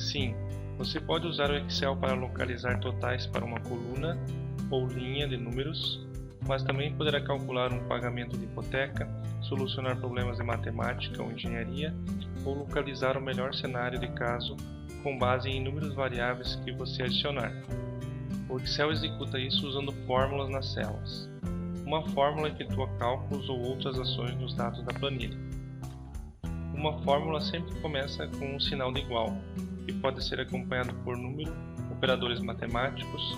Sim, você pode usar o Excel para localizar totais para uma coluna ou linha de números, mas também poderá calcular um pagamento de hipoteca, solucionar problemas de matemática ou engenharia, ou localizar o melhor cenário de caso com base em inúmeras variáveis que você adicionar. O Excel executa isso usando fórmulas nas células. Uma fórmula efetua cálculos ou outras ações nos dados da planilha. Uma fórmula sempre começa com um sinal de igual, que pode ser acompanhado por número, operadores matemáticos,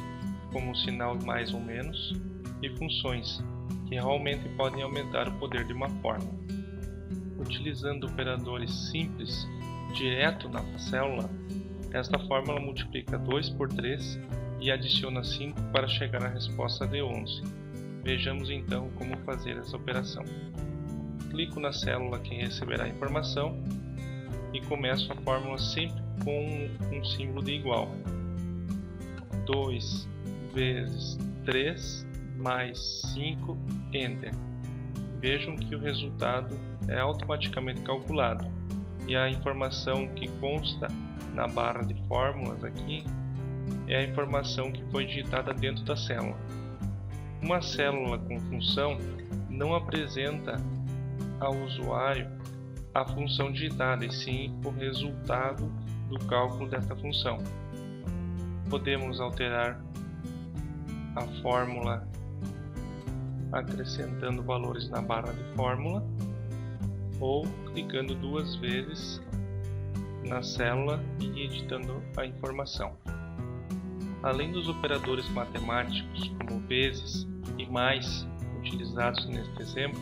como o sinal mais ou menos, e funções, que realmente podem aumentar o poder de uma fórmula. Utilizando operadores simples direto na célula, esta fórmula multiplica 2 por 3 e adiciona 5 para chegar à resposta de 11. Vejamos então como fazer essa operação. Clico na célula que receberá a informação e começo a fórmula sempre com um símbolo de igual. 2 vezes 3 mais 5, Enter. Vejam que o resultado é automaticamente calculado e a informação que consta na barra de fórmulas aqui é a informação que foi digitada dentro da célula. Uma célula com função não apresenta ao usuário a função digitada, e sim o resultado do cálculo desta função. Podemos alterar a fórmula acrescentando valores na barra de fórmula ou clicando duas vezes na célula e editando a informação. Além dos operadores matemáticos como vezes e mais utilizados neste exemplo,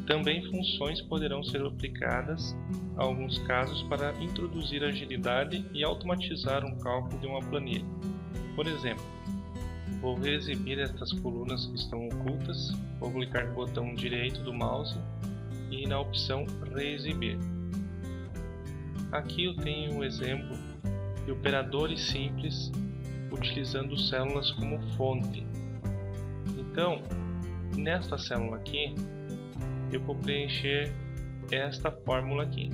também funções poderão ser aplicadas em alguns casos para introduzir agilidade e automatizar um cálculo de uma planilha. Por exemplo, vou reexibir estas colunas que estão ocultas, vou clicar no botão direito do mouse e na opção Reexibir. Aqui eu tenho um exemplo de operadores simples utilizando células como fonte. Então, nesta célula aqui, eu vou preencher esta fórmula aqui,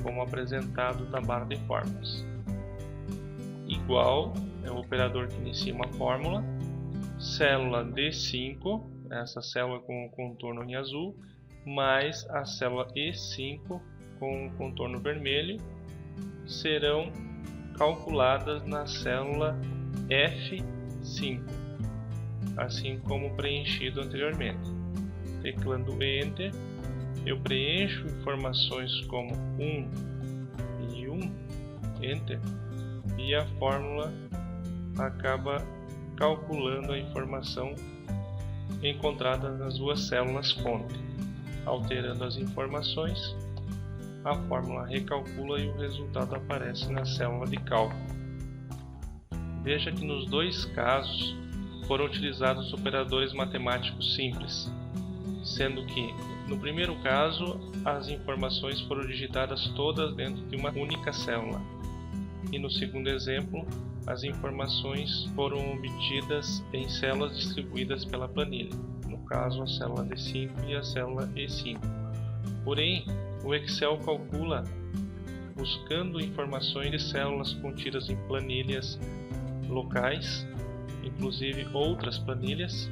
como apresentado na barra de fórmulas. Igual é o operador que inicia uma fórmula, célula D5, essa célula com o contorno em azul, mais a célula E5 com o contorno vermelho, serão calculadas na célula F5, assim como preenchido anteriormente. Teclando Enter, eu preencho informações como 1 e 1, Enter, e a fórmula acaba calculando a informação encontrada nas duas células fonte. Alterando as informações, a fórmula recalcula e o resultado aparece na célula de cálculo. Veja que nos dois casos foram utilizados operadores matemáticos simples, sendo que no primeiro caso as informações foram digitadas todas dentro de uma única célula, e no segundo exemplo as informações foram obtidas em células distribuídas pela planilha, no caso a célula D5 e a célula E5. Porém, o Excel calcula buscando informações de células contidas em planilhas locais, inclusive outras planilhas,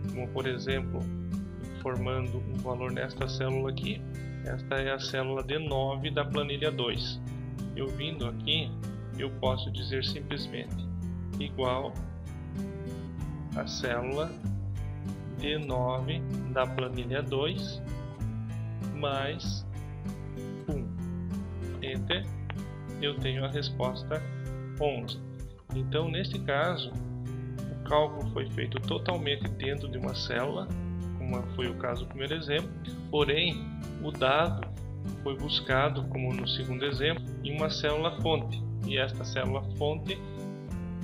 como por exemplo formando um valor nesta célula aqui. Esta é a célula D9 da planilha 2. Eu vindo aqui, eu posso dizer simplesmente igual a célula D9 da planilha 2 mais 1. Enter, eu tenho a resposta 11. Então, neste caso, o cálculo foi feito totalmente dentro de uma célula, como foi o caso do primeiro exemplo, porém o dado foi buscado, como no segundo exemplo, em uma célula fonte, e esta célula fonte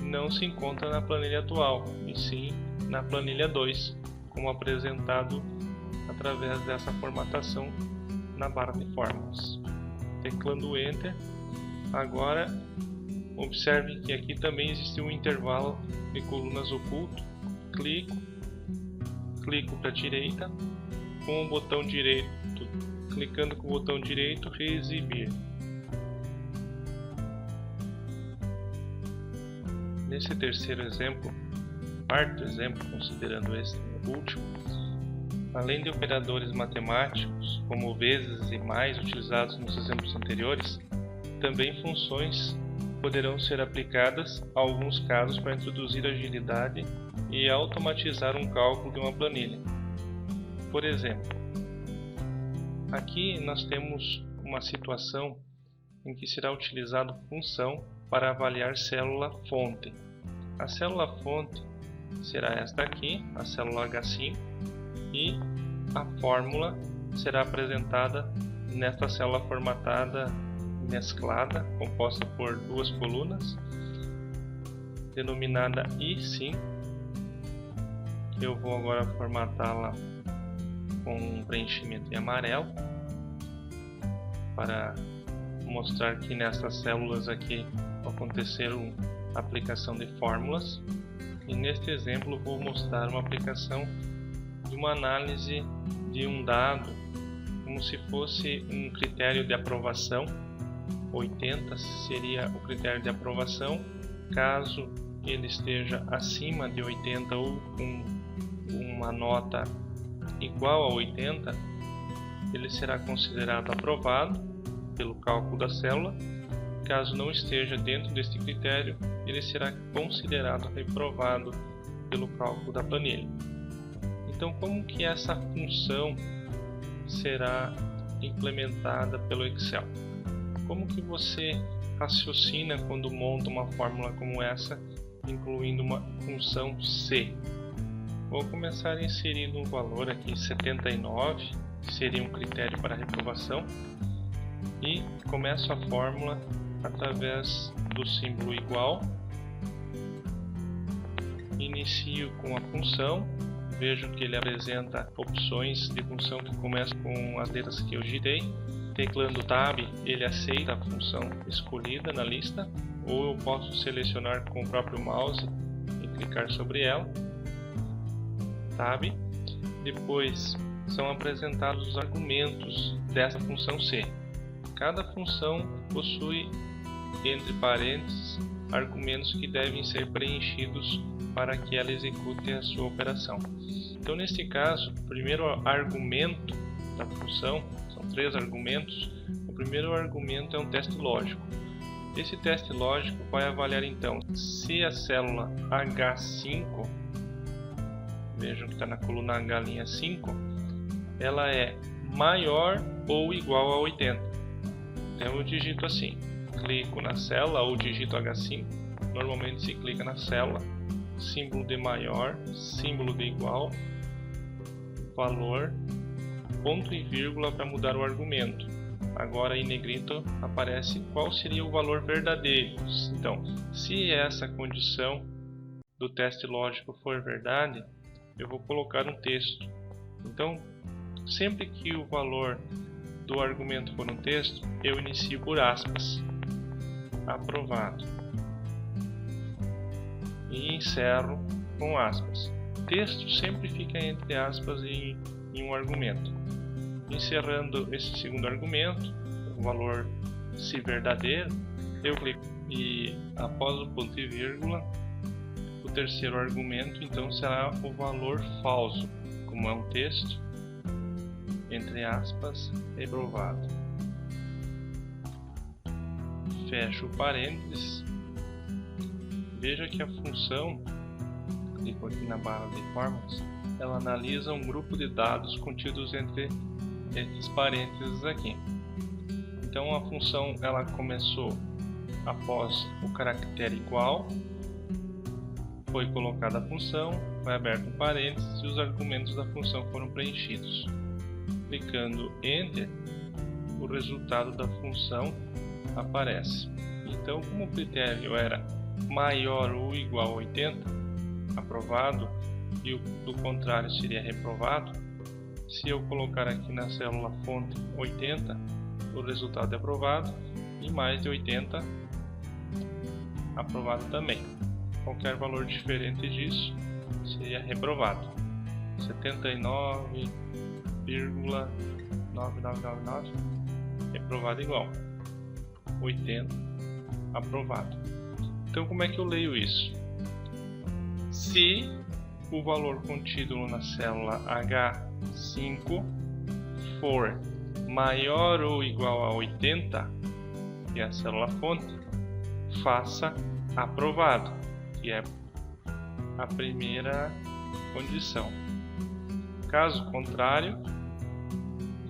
não se encontra na planilha atual, e sim na planilha 2, como apresentado através dessa formatação na barra de fórmulas. Teclando Enter, agora observe que aqui também existe um intervalo de colunas oculto. Clico para a direita, com o botão direito, clicando com o botão direito, reexibir. Nesse terceiro exemplo, quarto exemplo, considerando este último, além de operadores matemáticos, como vezes e mais utilizados nos exemplos anteriores, também funções poderão ser aplicadas a alguns casos para introduzir agilidade e automatizar um cálculo de uma planilha. Por exemplo, aqui nós temos uma situação em que será utilizada função para avaliar célula-fonte. A célula-fonte será esta aqui, a célula H5, e a fórmula será apresentada nesta célula formatada mesclada, composta por duas colunas, denominada I5. Eu vou agora formatá-la com um preenchimento em amarelo, para mostrar que nessas células aqui aconteceram aplicação de fórmulas. E neste exemplo vou mostrar uma aplicação de uma análise de um dado como se fosse um critério de aprovação. 80 seria o critério de aprovação. Caso ele esteja acima de 80 ou com uma nota igual a 80, ele será considerado aprovado pelo cálculo da célula. Caso não esteja dentro deste critério, ele será considerado reprovado pelo cálculo da planilha. Então, como que essa função será implementada pelo Excel? Como que você raciocina quando monta uma fórmula como essa, incluindo uma função C? Vou começar inserindo um valor aqui, 79, que seria um critério para reprovação, e começo a fórmula através do símbolo igual. Inicio com a função, vejo que ele apresenta opções de função que começam com as letras que eu digitei. Teclando Tab, ele aceita a função escolhida na lista, ou eu posso selecionar com o próprio mouse e clicar sobre ela. Tab. Depois são apresentados os argumentos dessa função C. Cada função possui, entre parênteses, argumentos que devem ser preenchidos para que ela execute a sua operação. Então, neste caso, o primeiro argumento da função, são 3 argumentos. O primeiro argumento é um teste lógico. Esse teste lógico vai avaliar então se a célula H5, vejam que está na coluna H, linha 5, ela é maior ou igual a 80. Então eu digito assim, clico na célula ou digito H5, normalmente se clica na célula, símbolo de maior, símbolo de igual, valor, ponto e vírgula para mudar o argumento. Agora em negrito aparece qual seria o valor verdadeiro. Então, se essa condição do teste lógico for verdade, eu vou colocar um texto. Então, sempre que o valor do argumento for um texto, eu inicio por aspas, aprovado, e encerro com aspas. Texto sempre fica entre aspas em um argumento. Encerrando esse segundo argumento, o valor se verdadeiro, eu clico e após o ponto e vírgula, o terceiro argumento então será o valor falso, como é um texto, entre aspas, reprovado. Fecho o parênteses. Veja que a função, clico aqui na barra de fórmulas, ela analisa um grupo de dados contidos entre esses parênteses aqui. Então a função ela começou após o caractere igual, foi colocada a função, foi aberto um parênteses e os argumentos da função foram preenchidos. Clicando Enter, o resultado da função aparece. Então, como o critério era maior ou igual a 80, aprovado, e o do contrário seria reprovado, se eu colocar aqui na célula fonte 80, o resultado é aprovado, e mais de 80, aprovado também. Qualquer valor diferente disso seria reprovado. 79,9999 reprovado igual 80 aprovado. Então como é que eu leio isso? se o valor contido na célula H5 for maior ou igual a 80, que é a célula fonte, faça aprovado, que é a primeira condição. Caso contrário,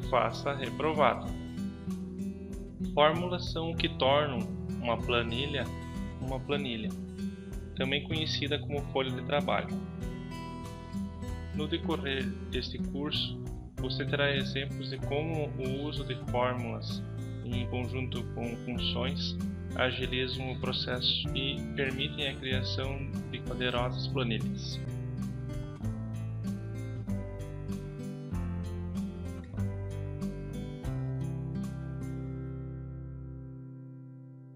faça reprovado. Fórmulas são o que tornam uma planilha, também conhecida como folha de trabalho. No decorrer deste curso, você terá exemplos de como o uso de fórmulas em conjunto com funções agilizam o processo e permitem a criação de poderosas planilhas.